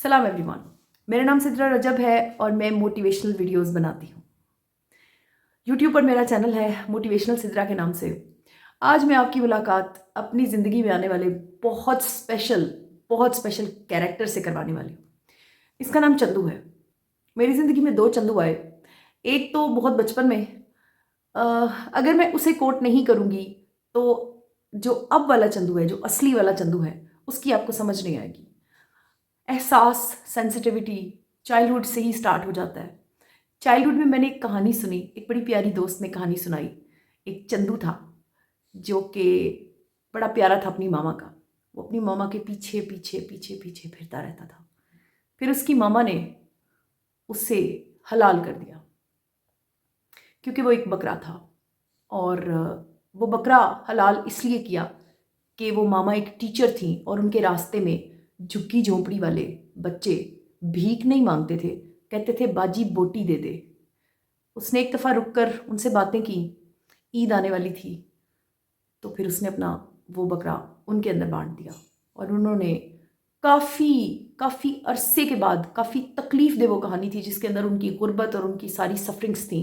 सलाम एवरीवन। मेरा नाम सिद्रा रजब है और मैं मोटिवेशनल वीडियोस बनाती हूँ। यूट्यूब पर मेरा चैनल है मोटिवेशनल सिद्रा के नाम से। आज मैं आपकी मुलाकात अपनी ज़िंदगी में आने वाले बहुत स्पेशल कैरेक्टर से करवाने वाली हूँ। इसका नाम चंदू है। मेरी ज़िंदगी में दो चंदू आए। एक तो बहुत बचपन में, अगर मैं उसे कोट नहीं करूँगी तो जो अब वाला चंदू है, जो असली वाला चंदू है, उसकी आपको समझ नहीं आएगी। एहसास, सेंसिटिविटी चाइल्डहुड से ही स्टार्ट हो जाता है। चाइल्डहुड में मैंने एक कहानी सुनी, एक बड़ी प्यारी दोस्त ने कहानी सुनाई। एक चंदू था जो कि बड़ा प्यारा था अपनी मामा का। वो अपनी मामा के पीछे पीछे पीछे पीछे फिरता रहता था। फिर उसकी मामा ने उसे हलाल कर दिया क्योंकि वो एक बकरा था। और वो बकरा हलाल इसलिए किया कि वो मामा एक टीचर थी और उनके रास्ते में झुग्गी झोंपड़ी वाले बच्चे भीख नहीं मांगते थे, कहते थे बाजी बोटी दे दे। उसने एक दफ़ा रुक कर उनसे बातें की। ईद आने वाली थी तो फिर उसने अपना वो बकरा उनके अंदर बांट दिया और उन्होंने काफ़ी काफ़ी अरसे के बाद, काफ़ी तकलीफ दे वो कहानी थी जिसके अंदर उनकी गुर्बत और उनकी सारी सफरिंग्स थी,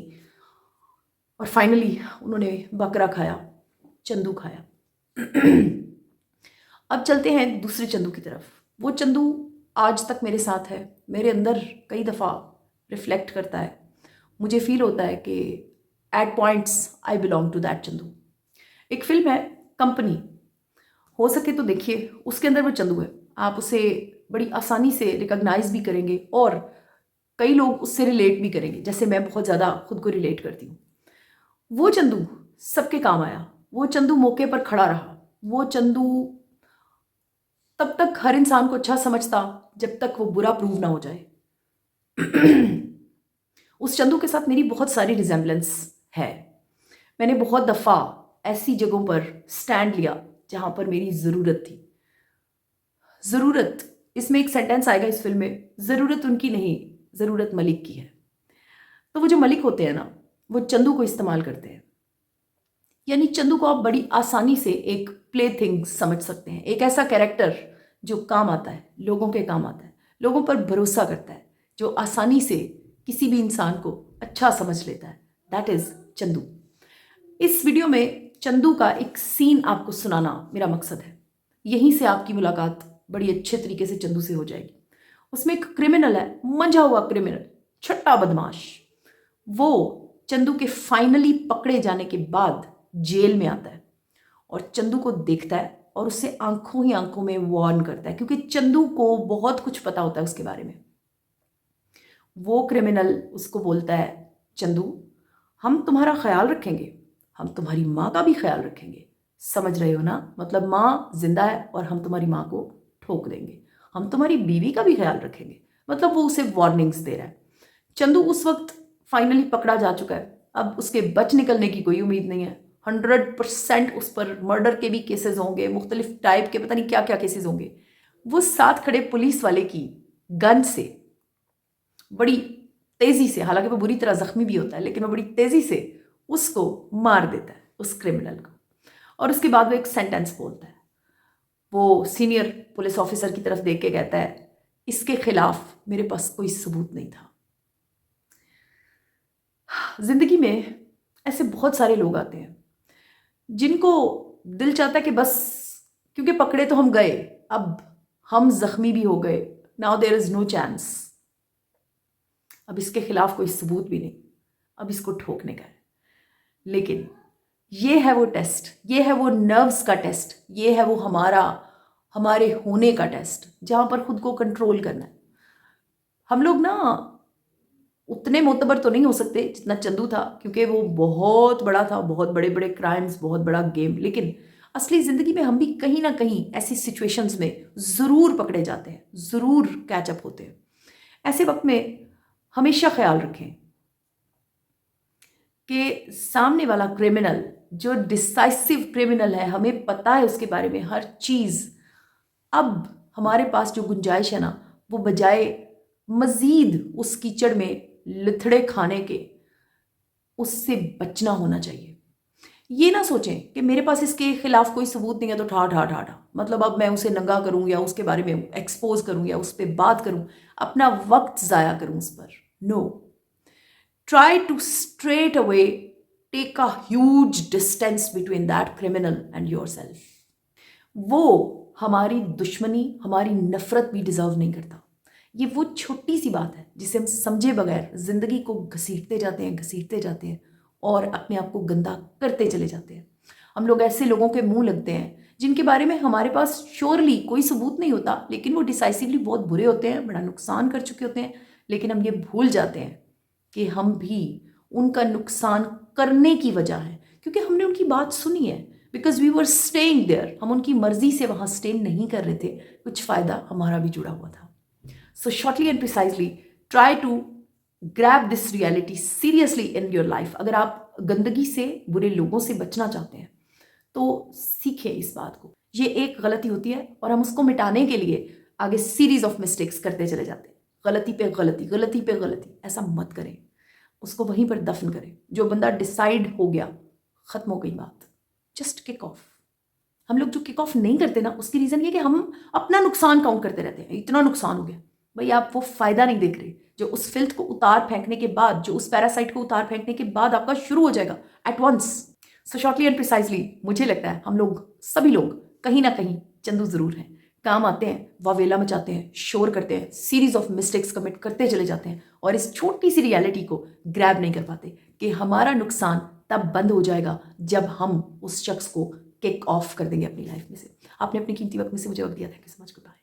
और फाइनली उन्होंने बकरा खाया, चंदू खाया। अब चलते हैं दूसरे चंदू की तरफ। वो चंदू आज तक मेरे साथ है, मेरे अंदर कई दफ़ा रिफ्लेक्ट करता है। मुझे फील होता है कि at points I belong to that Chandu. एक फिल्म है कंपनी, हो सके तो देखिए, उसके अंदर वो चंदू है। आप उसे बड़ी आसानी से रिकॉग्नाइज भी करेंगे और कई लोग उससे रिलेट भी करेंगे, जैसे मैं बहुत ज़्यादा खुद को रिलेट करती हूँ। वो चंदू सबके काम आया। वो चंदू मौके पर खड़ा रहा। वो चंदू तब तक हर इंसान को अच्छा समझता जब तक वो बुरा प्रूव ना हो जाए। उस चंदू के साथ मेरी बहुत सारी रिजेम्बलेंस है। मैंने बहुत दफ़ा ऐसी जगहों पर स्टैंड लिया जहाँ पर मेरी ज़रूरत थी। ज़रूरत, इसमें एक सेंटेंस आएगा इस फिल्म में, ज़रूरत उनकी नहीं, ज़रूरत मलिक की है। तो वो जो मलिक होते हैं ना, वो चंदू को इस्तेमाल करते हैं। यानी चंदू को आप बड़ी आसानी से एक प्ले थिंग समझ सकते हैं, एक ऐसा कैरेक्टर जो काम आता है, लोगों के काम आता है, लोगों पर भरोसा करता है, जो आसानी से किसी भी इंसान को अच्छा समझ लेता है। That is Chandu. इस वीडियो में चंदू का एक सीन आपको सुनाना मेरा मकसद है। यहीं से आपकी मुलाकात बड़ी अच्छे तरीके से चंदू से हो जाएगी। उसमें एक क्रिमिनल है, मंझा हुआ क्रिमिनल, छट्टा बदमाश। वो चंदू के फाइनली पकड़े जाने के बाद जेल में आता है और चंदू को देखता है और उससे आंखों ही आंखों में वार्न करता है, क्योंकि चंदू को बहुत कुछ पता होता है उसके बारे में। वो क्रिमिनल उसको बोलता है, चंदू, हम तुम्हारा ख्याल रखेंगे, हम तुम्हारी माँ का भी ख्याल रखेंगे। समझ रहे हो ना? मतलब माँ जिंदा है और हम तुम्हारी माँ को ठोक देंगे। हम तुम्हारी बीवी का भी ख्याल रखेंगे। मतलब वो उसे वार्निंग्स दे रहा है। चंदू उस वक्त फाइनली पकड़ा जा चुका है। अब उसके बच निकलने की कोई उम्मीद नहीं है। 100% उस पर मर्डर के भी केसेस होंगे, मुख्तलिफ टाइप के पता नहीं क्या क्या केसेस होंगे। वो साथ खड़े पुलिस वाले की गन से बड़ी तेजी से, हालांकि वो बुरी तरह जख्मी भी होता है, लेकिन वो बड़ी तेजी से उसको मार देता है, उस क्रिमिनल को। और उसके बाद वो एक सेंटेंस बोलता है। वो सीनियर पुलिस ऑफिसर की तरफ देख के कहता है, इसके खिलाफ मेरे पास कोई सबूत नहीं था। जिंदगी में ऐसे बहुत सारे लोग आते हैं जिनको दिल चाहता है कि बस, क्योंकि पकड़े तो हम गए, अब हम जख्मी भी हो गए, now there is no chance, अब इसके खिलाफ कोई सबूत भी नहीं, अब इसको ठोकने का है। लेकिन ये है वो टेस्ट, ये है वो नर्व्स का टेस्ट, ये है वो हमारे होने का टेस्ट, जहां पर खुद को कंट्रोल करना है। हम लोग ना उतने मोतबर तो नहीं हो सकते जितना चंदू था, क्योंकि वो बहुत बड़ा था, बहुत बड़े बड़े क्राइम्स, बहुत बड़ा गेम। लेकिन असली ज़िंदगी में हम भी कहीं ना कहीं ऐसी सिचुएशंस में ज़रूर पकड़े जाते हैं, ज़रूर कैचअप होते हैं। ऐसे वक्त में हमेशा ख्याल रखें कि सामने वाला क्रिमिनल, जो डिसाइसिव क्रिमिनल है, हमें पता है उसके बारे में हर चीज़। अब हमारे पास जो गुंजाइश है ना, वो बजाय मज़ीद उस कीचड़ में लिथड़े खाने के, उससे बचना होना चाहिए। ये ना सोचें कि मेरे पास इसके खिलाफ कोई सबूत नहीं है तो ठा ठा ठा ठा, मतलब अब मैं उसे नंगा करूं या उसके बारे में एक्सपोज करूं या उस पर बात करूं, अपना वक्त ज़ाया करूं उस पर। No, try to straight away take a huge distance between that criminal and yourself. वो हमारी दुश्मनी, हमारी नफरत भी डिजर्व नहीं करता। ये वो छोटी सी बात है जिसे हम समझे बगैर जिंदगी को घसीटते जाते हैं और अपने आप को गंदा करते चले जाते हैं। हम लोग ऐसे लोगों के मुंह लगते हैं जिनके बारे में हमारे पास श्योरली कोई सबूत नहीं होता, लेकिन वो डिसाइसिवली बहुत बुरे होते हैं, बड़ा नुकसान कर चुके होते हैं, लेकिन हम ये भूल जाते हैं कि हम भी उनका नुकसान करने की वजह है क्योंकि हमने उनकी बात सुनी है। Because we were staying there, हम उनकी मर्जी से वहां स्टे नहीं कर रहे थे, कुछ फायदा हमारा भी जुड़ा हुआ था। So shortly and precisely try to grab this reality seriously in your life. अगर आप गंदगी से, बुरे लोगों से बचना चाहते हैं तो सीखें इस बात को। ये एक गलती होती है और हम उसको मिटाने के लिए आगे सीरीज ऑफ मिस्टेक्स करते चले जाते हैं, गलती पे गलती, गलती पे गलती। ऐसा मत करें, उसको वहीं पर दफन करें। जो बंदा डिसाइड हो गया, खत्म हो गई बात, जस्ट किक ऑफ। हम लोग जो किक ऑफ नहीं करते ना, उसकी रीज़न ये कि हम अपना नुकसान काउंट करते रहते हैं, इतना नुकसान हो गया। भाई आप वो फायदा नहीं देख रहे जो उस फिल्थ को उतार फेंकने के बाद, जो उस पैरासाइट को उतार फेंकने के बाद आपका शुरू हो जाएगा at once. So shortly and precisely मुझे लगता है हम लोग, सभी लोग कहीं ना कहीं चंदू जरूर हैं, काम आते हैं, वावेला मचाते हैं, शोर करते हैं, सीरीज ऑफ मिस्टेक्स कमिट करते चले जाते हैं और इस छोटी सी रियलिटी को ग्रैब नहीं कर पाते कि हमारा नुकसान तब बंद हो जाएगा जब हम उस शख्स को किक ऑफ कर देंगे अपनी लाइफ में से। आपने अपनी कीमती वक्त में से मुझे वक्त दिया था, thank you so much, good bye.